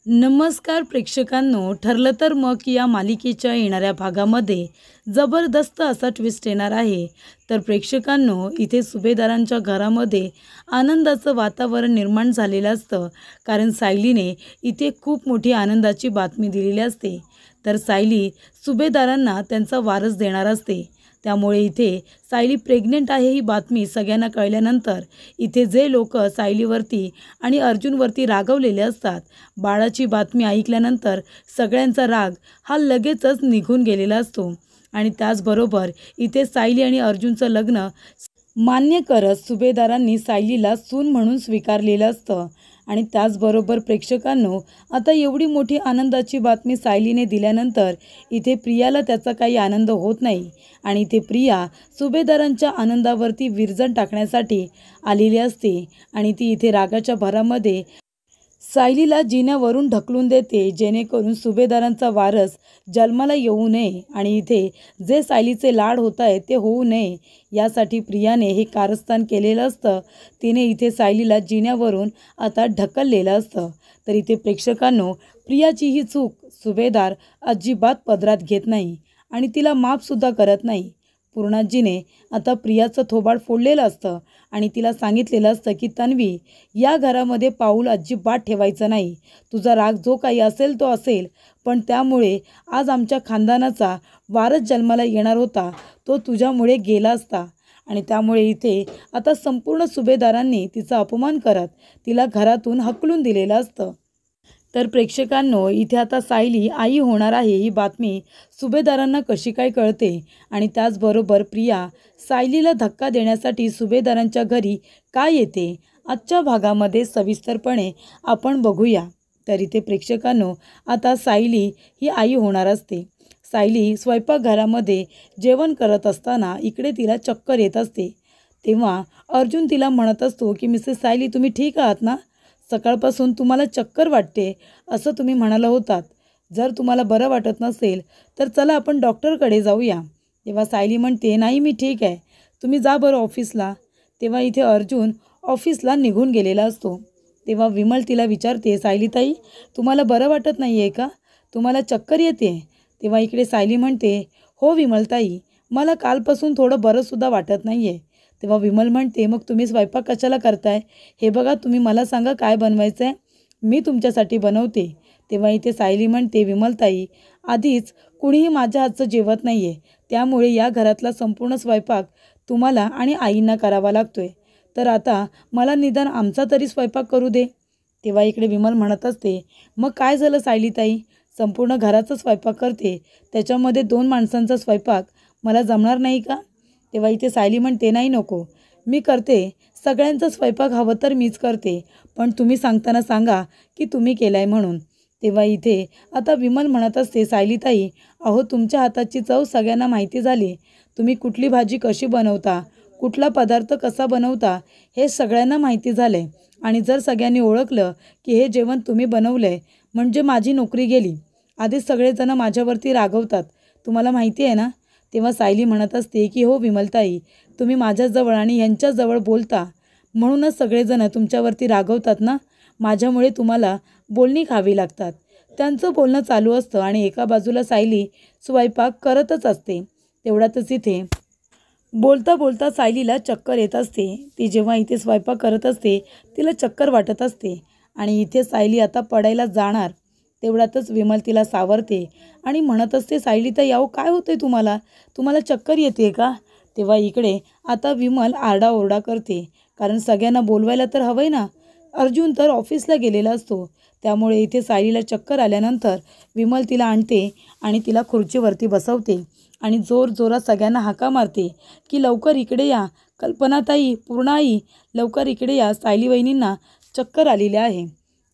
नमस्कार प्रेक्षकांनो, ठरलं तर मग या मालिकेच्या येणाऱ्या भागामध्ये जबरदस्त असा ट्विस्ट येणार आहे. तर प्रेक्षकांनो, इथे सुभेदारांच्या घरामध्ये आनंदाचं वातावरण निर्माण झालेलं असतं, कारण सायलीने इथे खूप मोठी आनंदाची बातमी दिलेली असते. तर सायली सुभेदारांना त्यांचा वारस देणार असते. त्यामुळे इथे सायली प्रेग्नंट आहे ही बातमी सगळ्यांना कळल्यानंतर इथे जे लोक सायलीवरती आणि अर्जुनवरती रागवलेले असतात, बाळाची बातमी ऐकल्यानंतर सगळ्यांचा राग हा लगेचच निघून गेलेला असतो. आणि त्याचबरोबर इथे सायली आणि अर्जुनचं लग्न मान्य करत सुभेदारांनी सायलीला सून म्हणून स्वीकारलेलं असतं. आणि त्याचबरोबर प्रेक्षकांनो, आता एवढी मोठी आनंदाची बातमी सायलीने दिल्यानंतर इथे प्रियाला त्याचा काही आनंद होत नाही. आणि इथे प्रिया सुभेदारांच्या आनंदावरती विरजण टाकण्यासाठी आलेली असते. आणि ती इथे रागाच्या भरामध्ये सायलीला जिन्यावरून ढकलून देते, जेणेकरून सुभेदारांचा वारस जन्माला येऊ नये आणि इथे जे सायलीचे लाड होत आहेत ते होऊ नये, यासाठी प्रियाने हे कारस्थान केलेलं असतं. तिने इथे सायलीला जिन्यावरून आता ढकललेलं असतं. तर इथे प्रेक्षकांनो, प्रियाची ही चूक सुभेदार अजिबात पदरात घेत नाही आणि तिला माफसुद्धा करत नाही. पूर्णाजीने आता प्रियाचं थोबाड फोडलेलं असतं आणि तिला सांगितलेलं असतं की तन्वी, या घरामध्ये पाऊल अजिबात ठेवायचं नाही. तुझा राग जो काही असेल तो असेल, पण त्यामुळे आज आमच्या खानदानाचा वारस जन्माला येणार होता, तो तुझ्यामुळे गेला असता. आणि त्यामुळे इथे आता संपूर्ण सुभेदारांनी तिचा अपमान करत तिला घरातून हकलून दिलेलं असतं. तर प्रेक्षकांनो, इथे आता सायली आई होणार आहे ही बातमी सुभेदारांना कशी काय कळते आणि त्याचबरोबर प्रिया सायलीला धक्का देण्यासाठी सुभेदारांच्या घरी काय येते, आजच्या भागामध्ये सविस्तरपणे आपण बघूया. तर इथे प्रेक्षकांनो, आता सायली ही आई होणार असते. सायली स्वयंपाकघरामध्ये जेवण करत असताना इकडे तिला चक्कर येत असते. तेव्हा अर्जुन तिला म्हणत असतो की मिसेस सायली, तुम्ही ठीक आहात ना? सकाळपासून तुम्हाला चक्कर वाटते असं तुम्ही म्हणाला होतात. जर तुम्हाला बरं वाटत नसेल तर चला आपण डॉक्टरकडे जाऊया. तेव्हा सायली म्हणते, नाही मी ठीक आहे, तुम्ही जा बरं ऑफिसला. तेव्हा इथे अर्जुन ऑफिसला निघून गेलेला असतो. तेव्हा विमल तिला विचारते, सायलीताई, तुम्हाला बरं वाटत नाही आहे का? तुम्हाला चक्कर येते? तेव्हा इकडे सायली म्हणते, हो विमलताई, मला कालपासून थोडं बरंसुद्धा वाटत नाही आहे. तेव्हा विमल म्हणते, मग तुम्ही स्वयंपाक कशाला करताय? हे बघा, तुम्ही मला सांगा काय बनवायचं आहे, मी तुमच्यासाठी बनवते. तेव्हा इथे सायली म्हणते, विमलताई, आधीच कुणीही माझ्या हातचं जेवत नाही आहे, त्यामुळे या घरातला संपूर्ण स्वयंपाक तुम्हाला आणि आईंना करावा लागतोय. तर आता मला निदान आमचा तरी स्वयंपाक करू दे. तेव्हा इकडे विमल म्हणत असते, मग काय झालं सायलीताई, संपूर्ण घराचा स्वयंपाक करते, त्याच्यामध्ये 2 माणसांचा स्वयंपाक मला जमणार नाही का? तेव्हा इथे सायली म्हणते, नाही नको, मी करते, सगळ्यांचा स्वयंपाक हवं तर मीच करते, पण तुम्ही सांगताना सांगा की तुम्ही केलाय म्हणून. तेव्हा इथे आता विमल म्हणत असते, सायलीताई, अहो तुमच्या हाताची चव सगळ्यांना माहिती झाली. तुम्ही कुठली भाजी कशी बनवता, कुठला पदार्थ कसा बनवता, हे सगळ्यांना माहिती झालं आहे. आणि जर सगळ्यांनी ओळखलं की हे जेवण तुम्ही बनवलं आहे म्हणजे माझी नोकरी गेली. आधीच सगळेजण माझ्यावरती रागवतात, तुम्हाला माहिती आहे ना? तेव्हा सायली म्हणत असते की हो विमलताई, तुम्ही माझ्याजवळ आणि यांच्याजवळ बोलता म्हणूनच सगळेजण तुमच्यावरती रागवतात ना. माझ्यामुळे तुम्हाला बोलणी खावी लागतात. त्यांचं बोलणं चालू असतं आणि एका बाजूला सायली स्वयंपाक करतच असते. तेवढ्यातच इथे बोलता बोलता सायलीला चक्कर येत असते. ती जेव्हा इथे स्वयंपाक करत असते तिला चक्कर वाटत असते आणि इथे सायली आता पडायला जाणार. तेवढ्यातच विमल तिला सावरते आणि म्हणत असते, सायलीताई, अहो काय होतंय तुम्हाला, तुम्हाला चक्कर येते का? तेव्हा इकडे आता विमल आरडाओरडा करते, कारण सगळ्यांना बोलवायला तर हवंय ना. अर्जुन तर ऑफिसला गेलेला असतो, त्यामुळे इथे सायलीला चक्कर आल्यानंतर विमल तिला आणते आणि तिला खुर्चीवरती बसवते आणि जोरजोरात सगळ्यांना हाका मारते की लवकर इकडे या, कल्पनाताई, पूर्णाई, लवकर इकडे या, सायली वहिनींना चक्कर आलेली आहे.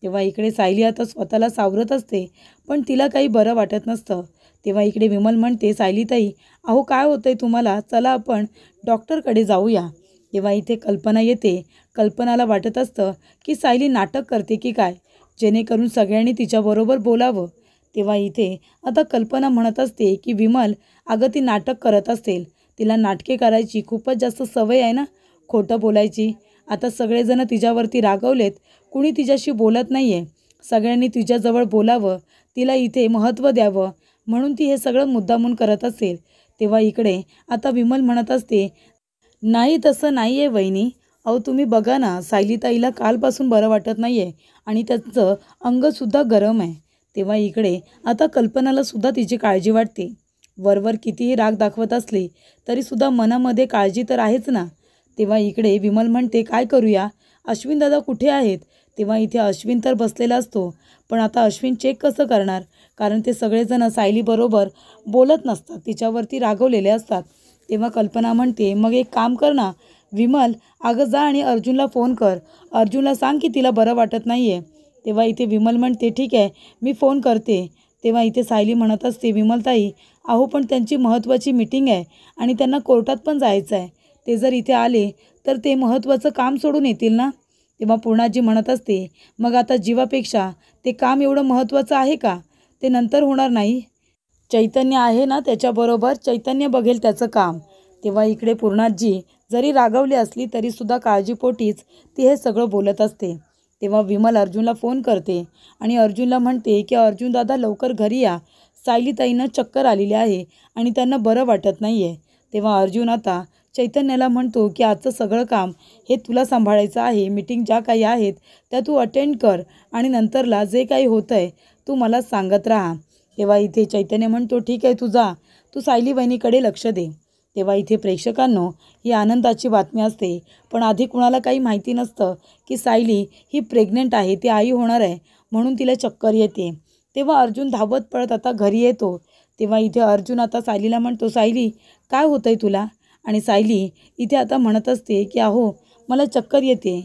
तेव्हा इकडे सायली आता स्वतःला सावरत असते, पण तिला काही बरं वाटत नसतं. तेव्हा इकडे विमल म्हणते, सायलीताई, अहो काय होतंय तुम्हाला, चला आपण डॉक्टरकडे जाऊया. तेव्हा इथे कल्पना येते. कल्पनाला वाटत असतं की सायली नाटक करते की काय, जेणेकरून सगळ्यांनी तिच्याबरोबर बोलावं. तेव्हा इथे आता कल्पना म्हणत असते की विमल, अगं ती नाटक करत असेल, तिला नाटके करायची खूपच जास्त सवय आहे ना, खोटं बोलायची. आता सगळेजण तिच्यावरती रागवलेत, कुणी तिच्याशी बोलत नाही आहे, सगळ्यांनी तिच्याजवळ बोलावं, तिला इथे महत्त्व द्यावं म्हणून ती हे सगळं मुद्दामून करत असेल. तेव्हा इकडे आता विमल म्हणत असते, नाही तसं नाही आहे वहिनी. अहो तुम्ही बघा ना, सायलीताईला कालपासून बरं वाटत नाही आहे आणि त्यांचं अंगसुद्धा गरम आहे. तेव्हा इकडे आता कल्पनाला सुद्धा तिची काळजी वाटते. वरवर कितीही राग दाखवत असले तरीसुद्धा मनामध्ये काळजी तर आहेच ना. तेव्हा इकडे विमल म्हणते, काय करूया, अश्विन दादा कुठे आहेत? तेव्हा इथे अश्विन तर बसलेला असतो, पण आता अश्विन चेक कसं करणार, कारण ते सगळेजण सायलीबरोबर बोलत नसतात, तिच्यावरती रागवलेले असतात. तेव्हा कल्पना म्हणते, मग एक काम कर ना विमल, अगं जा आणि अर्जुनला फोन कर, अर्जुनला सांग की तिला बरं वाटत नाही आहे. तेव्हा इथे विमल म्हणते, ठीक आहे मी फोन करते. तेव्हा इथे सायली म्हणत असते, विमलताई अहो पण त्यांची महत्त्वाची मीटिंग आहे आणि त्यांना कोर्टात पण जायचं आहे. ते जर इथे आले तर ते महत्त्वाचं काम सोडून येतील ना. तेव्हा पूर्णाजी म्हणत असते, मग आता जीवापेक्षा ते काम एवढं महत्त्वाचं आहे का? ते नंतर होणार नाही. चैतन्य आहे ना त्याच्याबरोबर, चैतन्य बघेल त्याचं काम. तेव्हा इकडे पूर्णाजी जरी रागवली असली तरीसुद्धा काळजीपोटीच ती हे सगळं बोलत असते. तेव्हा विमल अर्जुनला फोन करते आणि अर्जुनला म्हणते की अर्जुन दादा लवकर घरी या, सायलीताईंना चक्कर आलेली आहे आणि त्यांना बरं वाटत नाही आहे. तेव्हा अर्जुन आता चैतन्याला म्हणतो की आजचं सगळं काम हे तुला सांभाळायचं आहे, मीटिंग ज्या काही आहेत त्या तू अटेंड कर आणि नंतरला जे काही होतं आहे तू मला सांगत राहा. तेव्हा इथे चैतन्य म्हणतो, ठीक आहे तू जा, तू सायली बहिणीकडे लक्ष दे. तेव्हा इथे प्रेक्षकांनो ही आनंदाची बातमी असते, पण आधी कुणाला काही माहिती नसतं की सायली ही प्रेग्नंट आहे, ती आई होणार आहे म्हणून तिला चक्कर येते. तेव्हा अर्जुन धावत पळत आता घरी येतो. तेव्हा इथे अर्जुन आता सायलीला म्हणतो, सायली काय होतं आहे तुला? आणि सायली इथे आता म्हणत असते की अहो मला चक्कर येते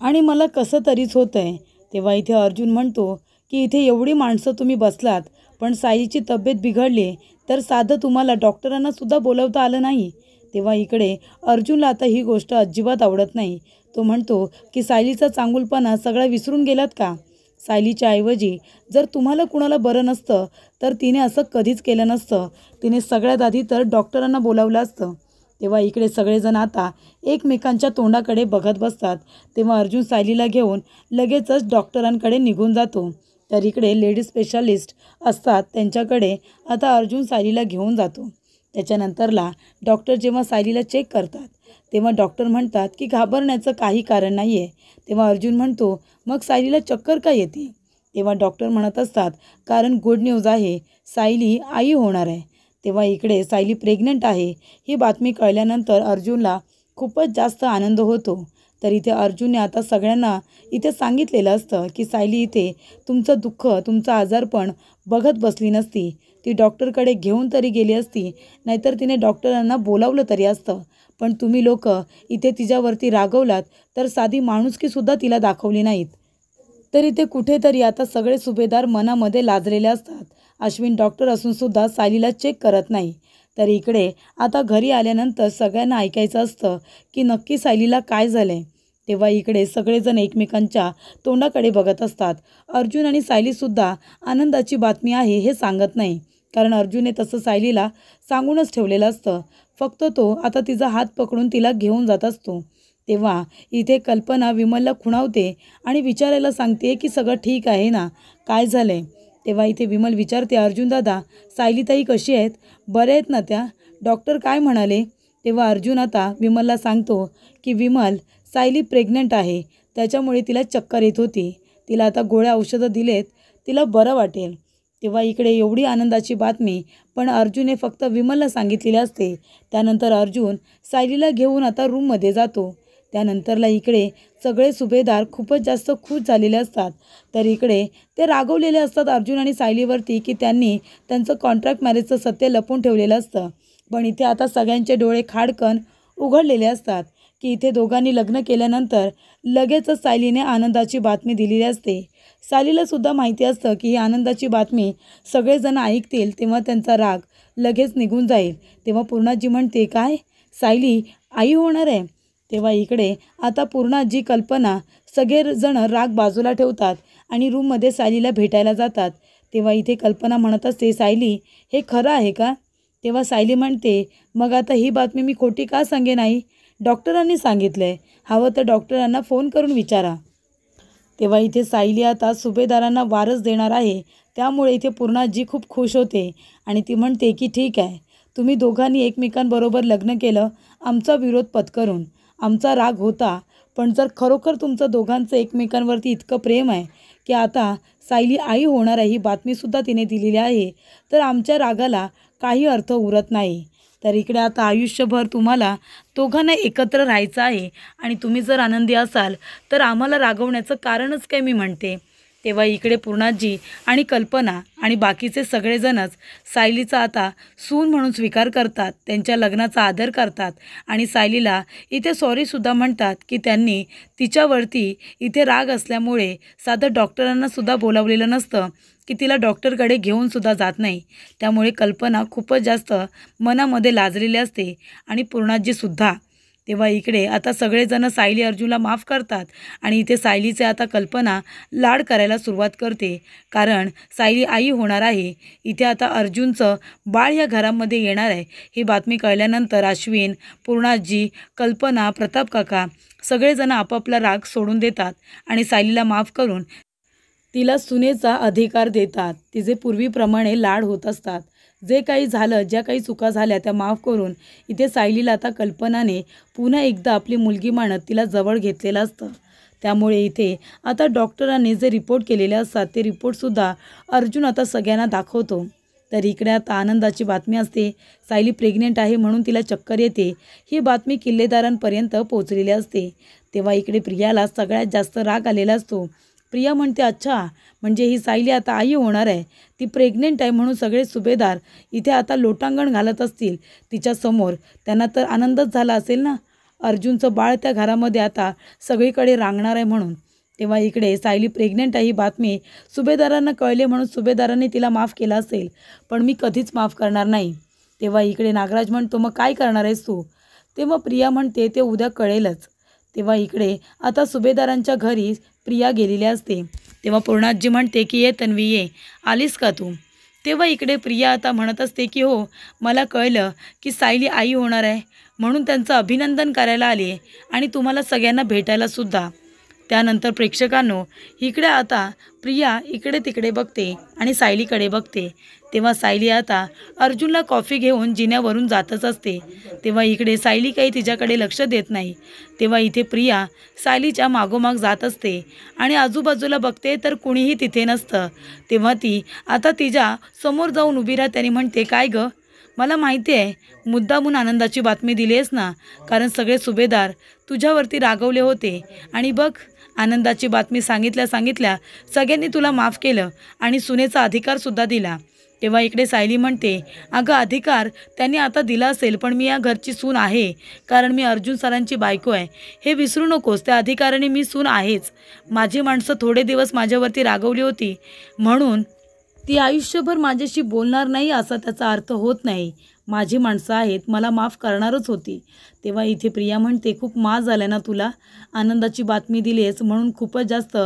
आणि मला कसं तरीच होतं आहे. तेव्हा इथे अर्जुन म्हणतो की इथे एवढी माणसं तुम्ही बसलात, पण सायलीची तब्येत बिघडली तर साधं तुम्हाला डॉक्टरांनासुद्धा बोलवता आलं नाही. तेव्हा इकडे अर्जुनला आता ही गोष्ट अजिबात आवडत नाही. तो म्हणतो की सायलीचा चांगुलपणा सगळा विसरून गेलात का? सायलीच्या ऐवजी जर तुम्हाला कुणाला बरं नसतं तर तिने असं कधीच केलं नसतं, तिने सगळ्यात आधी तर डॉक्टरांना बोलावलं असतं. तेव्हा इकडे सगळेजण आता एकमेकांच्या तोंडाकडे बघत बसतात. तेव्हा अर्जुन सायलीला घेऊन लगेचच डॉक्टरांकडे निघून जातो. तर इकडे लेडीज स्पेशालिस्ट असतात त्यांच्याकडे आता अर्जुन सायलीला घेऊन जातो. त्याच्यानंतरला डॉक्टर जेव्हा सायलीला चेक करतात तेव्हा डॉक्टर म्हणतात की घाबरण्याचं काही कारण नाही आहे. तेव्हा अर्जुन म्हणतो, मग सायलीला चक्कर का येते? तेव्हा डॉक्टर म्हणत असतात, कारण गुड न्यूज आहे, सायली आई होणार आहे. तेव्हा इकडे सायली प्रेग्नंट आहे ही बातमी कळल्यानंतर अर्जुनला खूपच जास्त आनंद होतो. तर इथे अर्जुनने आता सगळ्यांना इथे सांगितलेलं असतं की सायली इथे तुमचं दुःख, तुमचं आजारपण बघत बसली नसती, ती डॉक्टरकडे घेऊन तरी गेली असती, नाहीतर तिने डॉक्टरांना बोलावलं तरी असतं. पण तुम्ही लोक इथे तिच्यावरती रागवलात, तर साधी माणुसकीसुद्धा तिला दाखवली नाहीत. तर इथे कुठेतरी आता सगळे सुभेदार मनामध्ये लाजलेले असतात. अश्विन डॉक्टर असूनसुद्धा सायलीला चेक करत नाही. तर इकडे आता घरी आल्यानंतर सगळ्यांना ऐकायचं असतं की नक्की सायलीला काय झालं आहे. तेव्हा इकडे सगळेजण एकमेकांच्या तोंडाकडे बघत असतात. अर्जुन आणि सायलीसुद्धा आनंदाची बातमी आहे हे सांगत नाही, कारण अर्जुनने तसं सायलीला सांगूनच ठेवलेलं असतं. फक्त तो आता तिचा हात पकडून तिला घेऊन जात असतो. तेव्हा इथे कल्पना विमलला खुणावते आणि विचारायला सांगते की सगळं ठीक आहे ना, काय झालं आहे? तेव्हा इथे विमल विचारते, अर्जुन दादा सायलीताई कशी आहेत, बरे आहेत ना त्या, डॉक्टर काय म्हणाले? तेव्हा अर्जुन आता विमलला सांगतो की विमल सायली प्रेग्नंट आहे, त्याच्यामुळे तिला चक्कर येत होती, तिला आता गोळ्या औषधं दिलेत, तिला बरं वाटेल. तेव्हा इकडे एवढी आनंदाची बातमी पण अर्जुनने फक्त विमलला सांगितलेली असते. त्यानंतर अर्जुन सायलीला घेऊन आता रूममध्ये जातो. त्यानंतरला इकडे सगळे सुभेदार खूपच जास्त खुश झालेले असतात. तर इकडे ते रागवलेले असतात अर्जुन आणि सायलीवरती की त्यांनी त्यांचं कॉन्ट्रॅक्ट मॅरेजचं सत्य लपवून ठेवलेलं असतं. पण इथे आता सगळ्यांचे डोळे खाडकन उघडलेले असतात की इथे दोघांनी लग्न केल्यानंतर लगेचच सायलीने आनंदाची बातमी दिलेली असते. सायलीलासुद्धा माहिती असतं की ही आनंदाची बातमी सगळेजण ऐकतील तेव्हा त्यांचा राग लगेच निघून जाईल. तेव्हा पूर्णाजी म्हणते, काय सायली आई होणार आहे? तेव्हा इकडे आता पूर्णाजी, कल्पना सगळेजण राग बाजूला ठेवतात आणि रूममध्ये सायलीला भेटायला जातात. तेव्हा इथे कल्पना म्हणत असते, सायली हे खरं आहे का? तेव्हा सायली म्हणते, मग आता ही बातमी मी खोटी का सांगेन आई, डॉक्टरांनी सांगितलं आहे, हवं तर डॉक्टरांना फोन करून विचारा. तेव्हा इथे सायली आता सुभेदारांना वारस देणार आहे. त्यामुळे इथे पूर्णाजी खूप खुश होते आणि ती म्हणते की ठीक आहे, तुम्ही दोघांनी एकमेकांबरोबर लग्न केलं आमचा विरोध पत्करून. आमचा राग होता, पण जर खरोखर तुमचं दोघांचं एकमेकांवरती इतकं प्रेम आहे की आता सायली आई होणार आहे ही बातमीसुद्धा तिने दिलेली आहे, तर आमच्या रागाला काही अर्थ उरत नाही. तर इकडे आता आयुष्यभर तुम्हाला दोघांना एकत्र राहायचं आहे आणि तुम्ही जर आनंदी असाल तर आम्हाला रागवण्याचं कारणच काय मी म्हणते. तेव्हा इकडे पूर्णाजी आणि कल्पना आणि बाकीचे सगळेजणच सायलीचा आता सून म्हणून स्वीकार करतात, त्यांच्या लग्नाचा आदर करतात आणि सायलीला इथे सॉरीसुद्धा म्हणतात की त्यांनी तिच्यावरती इथे राग असल्यामुळे साधं डॉक्टरांनासुद्धा बोलावलेलं नसतं की तिला डॉक्टरकडे घेऊनसुद्धा जात नाही. त्यामुळे कल्पना खूपच जास्त मनामध्ये लाजलेली असते आणि पूर्णाजीसुद्धा. तेव्हा इकडे आता सगळेजण सायली अर्जुनला माफ करतात आणि इथे सायलीचे आता कल्पना लाड करायला सुरुवात करते, कारण सायली आई होणार आहे. इथे आता अर्जुनचं बाळ या घरामध्ये येणार आहे ही बातमी कळल्यानंतर अश्विन, पूर्णाजी, कल्पना, प्रताप काका सगळेजण आपापला राग सोडून देतात आणि सायलीला माफ करून तिला सुनेचा अधिकार देतात. तिचे पूर्वीप्रमाणे लाड होत असतात. जे काही झालं, ज्या काही चुका झाल्या त्या माफ करून इथे सायलीला आता कल्पनाने पुन्हा एकदा आपली मुलगी मानत तिला जवळ घेतलेलं असतं. त्यामुळे इथे आता डॉक्टरांनी जे रिपोर्ट केलेले असतात ते रिपोर्टसुद्धा अर्जुन आता सगळ्यांना दाखवतो. तर इकडे आता आनंदाची बातमी असते. सायली प्रेग्नेंट आहे म्हणून तिला चक्कर येते ही बातमी किल्लेदारांपर्यंत पोहोचलेली असते. तेव्हा इकडे प्रियाला सगळ्यात जास्त राग आलेला असतो. प्रिया म्हणते, अच्छा म्हणजे ही सायली आता आई होणार आहे, ती प्रेग्नेंट आहे म्हणून सगळे सुभेदार इथे आता लोटांगण घालत असतील तिच्यासमोर. त्यांना तर आनंदच झाला असेल ना, अर्जुनचं बाळ त्या घरामध्ये आता सगळीकडे रांगणार आहे म्हणून. तेव्हा इकडे सायली प्रेग्नेंट आहे ही बातमी सुभेदारांना कळले म्हणून सुभेदारांनी तिला माफ केलं असेल, पण मी कधीच माफ करणार नाही. तेव्हा इकडे नागराज म्हणतो, मग काय करणार आहेस तू? तेव्हा प्रिया म्हणते, ते उद्या कळेलच. तेव्हा इकडे आता सुभेदारांच्या घरी प्रिया गेलेली असते. तेव्हा पूर्णाजी म्हणते की ये तन्वी ये, आलीस का तू? तेव्हा इकडे प्रिया आता म्हणत असते की हो, मला कळलं की सायली आई होणार आहे म्हणून त्यांचं अभिनंदन करायला आली आणि तुम्हाला सगळ्यांना भेटायलासुद्धा. त्यानंतर प्रेक्षकांनो इकडे आता प्रिया इकडे तिकडे बघते आणि सायलीकडे बघते. तेव्हा सायली आता अर्जुनला कॉफी घेऊन जिन्यावरून जातच असते. तेव्हा इकडे सायली काही तिच्याकडे लक्ष देत नाही. तेव्हा इथे प्रिया सायलीच्या मागोमाग जात असते आणि आजूबाजूला बघते तर कुणीही तिथे नसतं. तेव्हा ती आता तिच्या समोर जाऊन उभी राहते आणि म्हणते, काय गं, मला माहिती आहे मुद्दामून आनंदाची बातमी दिली आहेस ना, कारण सगळे सुभेदार तुझ्यावरती रागवले होते आणि बघ आनंदाची बातमी सांगितल्या सगळ्यांनी तुला माफ केलं आणि सुनेचा अधिकारसुद्धा दिला. तेव्हा इकडे सायली म्हणते, अगं अधिकार त्यांनी आता दिला असेल, पण मी या घरची सून आहे, कारण मी अर्जुन सरांची बायको आहे, हे विसरू नकोस. त्या अधिकाराने मी सून आहेच. माझी माणसं थोडे दिवस माझ्यावरती रागवली होती म्हणून ती आयुष्यभर माझ्याशी बोलणार नाही असा त्याचा अर्थ होत नाही. माझी माणसं आहेत, मला माफ करणारच होती. तेव्हा इथे प्रिया म्हणते, खूप माज झाला ना तुला, आनंदाची बातमी दिली आहेस म्हणून खूपच जास्त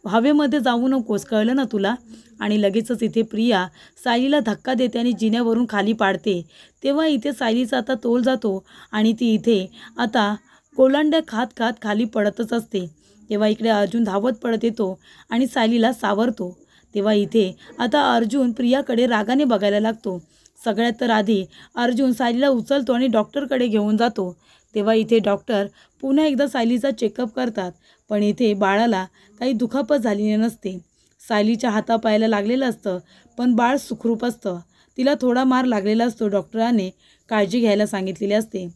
हवेमध्ये जाऊ नकोस, कळलं ना तुला? आणि लगेचच इथे प्रिया सायलीला धक्का देते आणि जिन्यावरून खाली पाडते. तेव्हा इथे सायलीचा आता तोल जातो आणि ती इथे आता कोलांड्या खात खात खाली पडतच असते. तेव्हा इकडे अर्जुन धावत पडत येतो आणि सायलीला सावरतो. तेव्हा इथे आता अर्जुन प्रियाकडे रागाने बघायला लागतो. सगळ्यात तर आधी अर्जुन सायलीला उचलतो आणि डॉक्टरकडे घेऊन जातो. तेव्हा इथे डॉक्टर पुन्हा एकदा सायलीचा चेकअप करतात, पण इथे बाळाला काही दुखापत झालेली नसते. सायलीच्या हातापायाला लागलेलं असतं, पण बाळ सुखरूप असतं. तिला थोडा मार लागलेला असतो, डॉक्टरांनी काळजी घ्यायला सांगितलेली असते.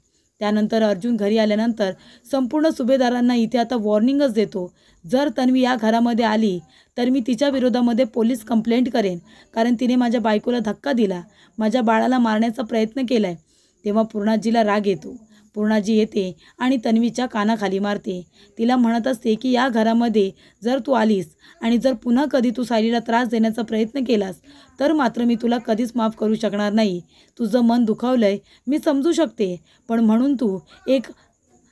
त्यानंतर अर्जुन घरी आल्यानंतर संपूर्ण सुभेदारांना इथे आता वॉर्निंगच देतो, जर तन्वी या घरामध्ये आली तर मी तिच्या विरोधामध्ये पोलीस कंप्लेंट करेन, कारण तिने माझ्या बायकोला धक्का दिला, माझ्या बाळाला मारण्याचा प्रयत्न केला आहे. तेव्हा पूर्णाजीला राग येतो. पूर्णाजी येते आणि तन्वीच्या कानाखाली मारते. तिला म्हणत असते की या घरामध्ये जर तू आलीस आणि जर पुन्हा कधी तू सायलीला त्रास देण्याचा प्रयत्न केलास तर मात्र मी तुला कधीच माफ करू शकणार नाही. तुझं मन दुखावलं आहे मी समजू शकते, पण म्हणून तू एक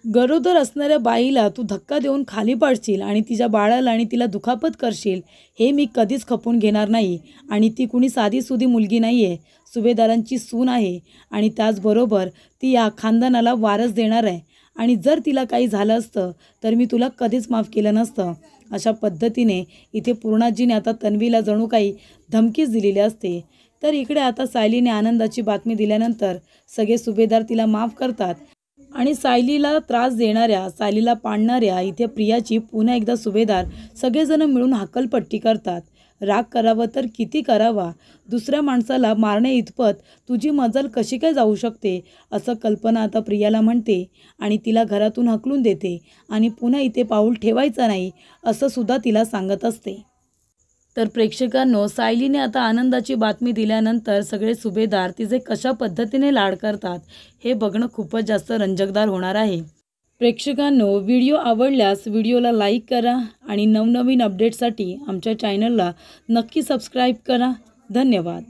गरोदर असणाऱ्या बाईला तू धक्का देऊन खाली पाडशील आणि तिच्या बाळाला आणि तिला दुखापत करशील, हे मी कधीच खपून घेणार नाही. आणि ती कुणी साधीसुधी मुलगी नाही आहे, सुभेदारांची सून आहे आणि त्याचबरोबर ती या खानदानाला वारस देणार आहे. आणि जर तिला काही झालं असतं तर मी तुला कधीच माफ केलं नसतं. अशा पद्धतीने इथे पूर्णाजीने आता तन्वीला जणू काही धमकीच दिलेली असते। तर इकडे आता सायलीने आनंदाची बातमी दिल्यानंतर सगळे सुभेदार तिला माफ करतात आणि सायलीला त्रास देणाऱ्या, सायलीला पाडणाऱ्या इथे प्रियाची पुन्हा एकदा सुभेदार सगळेजण मिळून हकलपट्टी करतात। राग करावा तर किती करावा, दुसऱ्या माणसाला मारणे इतपत तुझी मजल कशी काय जाऊ शकते, असं कल्पना आता प्रियाला म्हणते आणि तिला घरातून हकलून देते आणि पुन्हा इथे पाऊल ठेवायचं नाही असं सुद्धा तिला सांगत असते। तर प्रेक्षकांनो, सायलीने आता आनंदाची बातमी दिल्यानंतर सगळे सुभेदार तिचे कशा पद्धतीने लाड करतात हे बघणं खूपच जास्त रंजकदार होणार आहे। प्रेक्षकांनो, व्हिडिओ आवडल्यास व्हिडिओला लाईक करा आणि नवनवीन अपडेटसाठी आमच्या चॅनलला नक्की सबस्क्राईब करा। धन्यवाद।